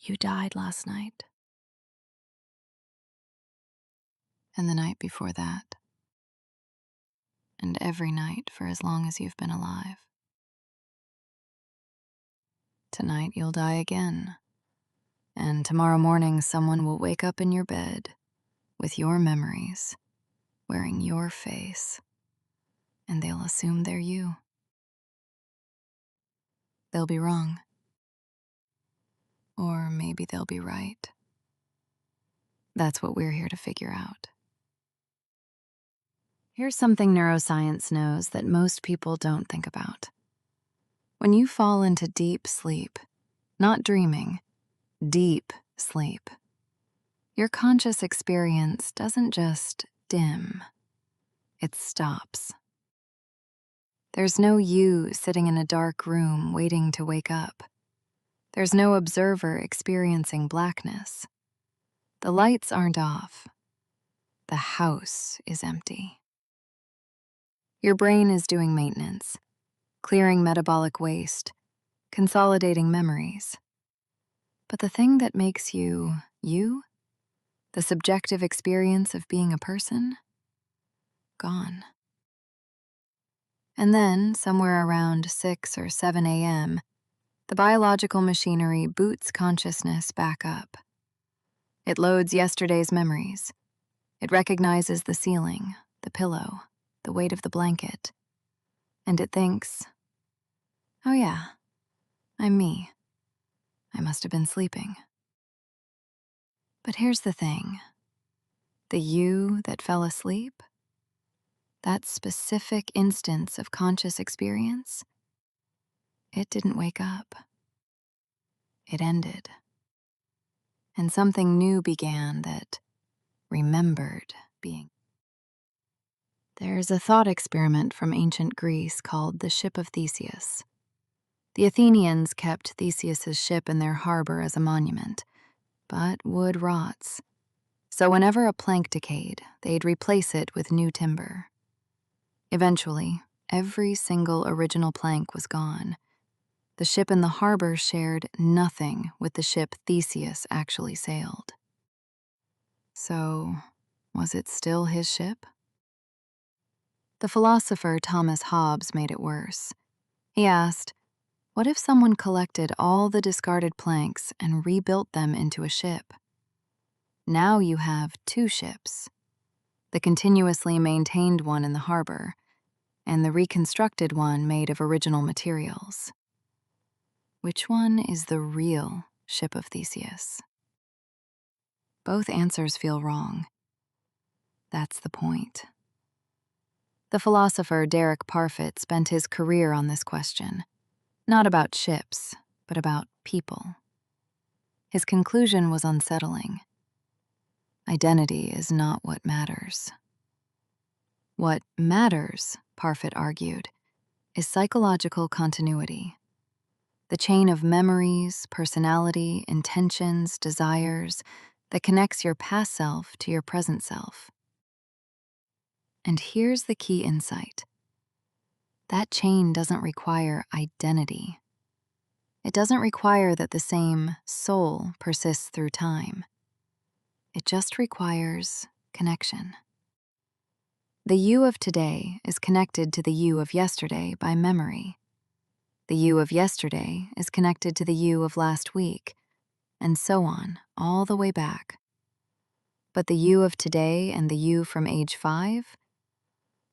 You died last night, and the night before that, and every night for as long as you've been alive. Tonight you'll die again, and tomorrow morning someone will wake up in your bed with your memories, wearing your face, and they'll assume they're you. They'll be wrong. Or maybe they'll be right. That's what we're here to figure out. Here's something neuroscience knows that most people don't think about. When you fall into deep sleep, not dreaming, deep sleep, your conscious experience doesn't just dim, it stops. There's no you sitting in a dark room waiting to wake up. There's no observer experiencing blackness. The lights aren't off. The house is empty. Your brain is doing maintenance, clearing metabolic waste, consolidating memories. But the thing that makes you, the subjective experience of being a person, gone. And then, somewhere around 6 or 7 a.m., the biological machinery boots consciousness back up. It loads yesterday's memories. It recognizes the ceiling, the pillow, the weight of the blanket. And it thinks, oh yeah, I'm me. I must have been sleeping. But here's the thing. The you that fell asleep, that specific instance of conscious experience, it didn't wake up. It ended. And something new began that remembered being. There's a thought experiment from ancient Greece called the Ship of Theseus. The Athenians kept Theseus's ship in their harbor as a monument, but wood rots. So whenever a plank decayed, they'd replace it with new timber. Eventually, every single original plank was gone. The ship in the harbor shared nothing with the ship Theseus actually sailed. So, was it still his ship? The philosopher Thomas Hobbes made it worse. He asked, what if someone collected all the discarded planks and rebuilt them into a ship? Now you have two ships, the continuously maintained one in the harbor, and the reconstructed one made of original materials. Which one is the real Ship of Theseus? Both answers feel wrong. That's the point. The philosopher Derek Parfit spent his career on this question, not about ships, but about people. His conclusion was unsettling. Identity is not what matters. What matters, Parfit argued, is psychological continuity. The chain of memories, personality, intentions, desires that connects your past self to your present self. And here's the key insight. That chain doesn't require identity. It doesn't require that the same soul persists through time. It just requires connection. The you of today is connected to the you of yesterday by memory. The you of yesterday is connected to the you of last week, and so on, all the way back. But the you of today and the you from age 5,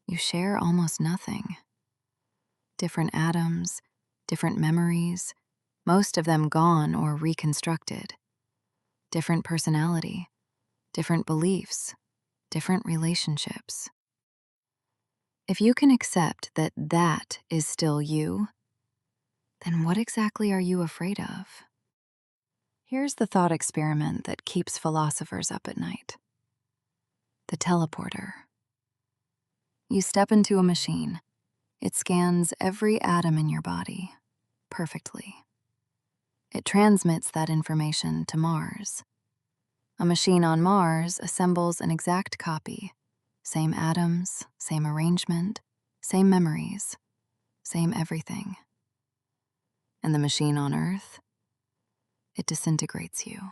you share almost nothing. Different atoms, different memories, most of them gone or reconstructed. Different personality, different beliefs, different relationships. If you can accept that that is still you, then what exactly are you afraid of? Here's the thought experiment that keeps philosophers up at night. The teleporter. You step into a machine. It scans every atom in your body perfectly. It transmits that information to Mars. A machine on Mars assembles an exact copy. Same atoms, same arrangement, same memories, same everything. And the machine on Earth? it disintegrates you.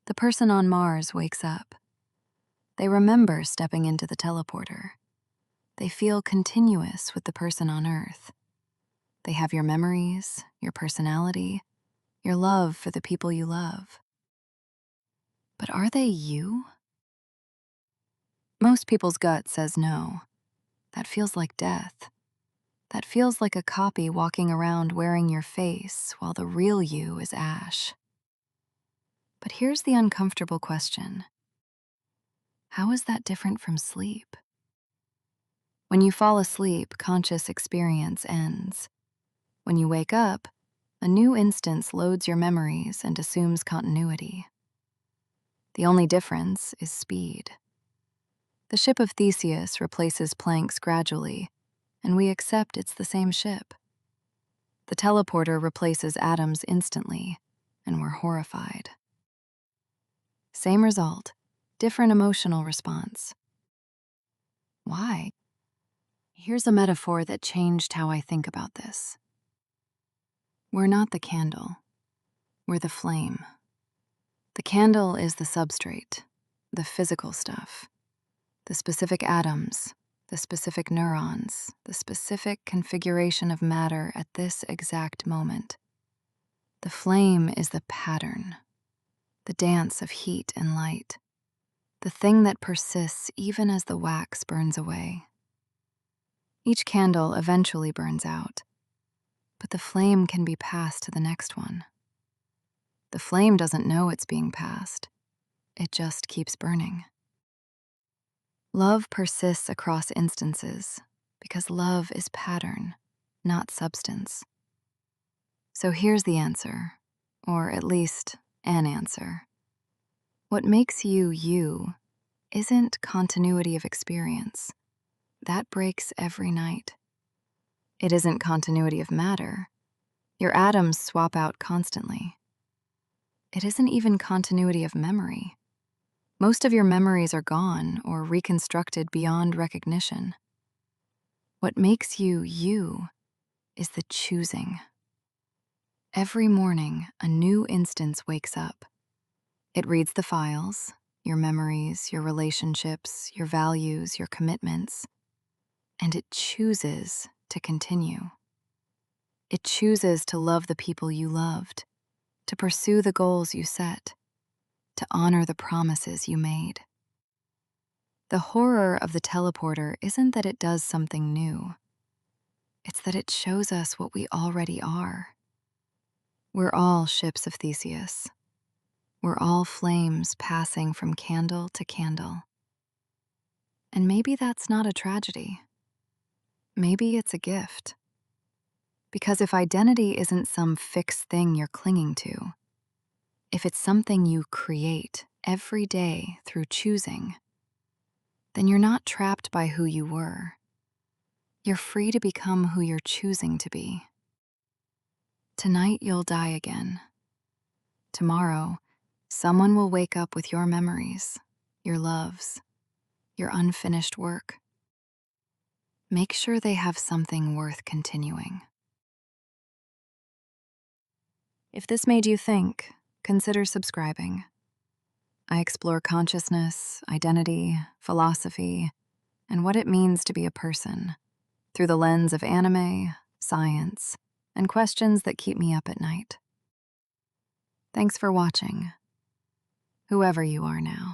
The person on Mars wakes up. They remember stepping into the teleporter. They feel continuous with the person on Earth. They have your memories, your personality, your love for the people you love. But are they you? Most people's gut says no. That feels like death. That feels like a copy walking around wearing your face while the real you is ash. But here's the uncomfortable question. How is that different from sleep? When you fall asleep, conscious experience ends. When you wake up, a new instance loads your memories and assumes continuity. The only difference is speed. The Ship of Theseus replaces planks gradually, and we accept it's the same ship. The teleporter replaces atoms instantly, and we're horrified. Same result, different emotional response. Why? Here's a metaphor that changed how I think about this. We're not the candle, we're the flame. The candle is the substrate, the physical stuff, the specific atoms, the specific neurons, the specific configuration of matter at this exact moment. The flame is the pattern, the dance of heat and light, the thing that persists even as the wax burns away. Each candle eventually burns out, but the flame can be passed to the next one. The flame doesn't know it's being passed. It just keeps burning. Love persists across instances because love is pattern, not substance. So here's the answer, or at least an answer. What makes you you isn't continuity of experience. That breaks every night. It isn't continuity of matter. Your atoms swap out constantly. It isn't even continuity of memory. Most of your memories are gone or reconstructed beyond recognition. What makes you you is the choosing. Every morning, a new instance wakes up. It reads the files, your memories, your relationships, your values, your commitments, and it chooses to continue. It chooses to love the people you loved, to pursue the goals you set, to honor the promises you made. The horror of the teleporter isn't that it does something new. It's that it shows us what we already are. We're all ships of Theseus. We're all flames passing from candle to candle. And maybe that's not a tragedy. Maybe it's a gift. Because if identity isn't some fixed thing you're clinging to, if it's something you create every day through choosing, then you're not trapped by who you were. You're free to become who you're choosing to be. Tonight you'll die again. Tomorrow, someone will wake up with your memories, your loves, your unfinished work. Make sure they have something worth continuing. If this made you think, consider subscribing. I explore consciousness, identity, philosophy, and what it means to be a person through the lens of anime, science, and questions that keep me up at night. Thanks for watching, whoever you are now.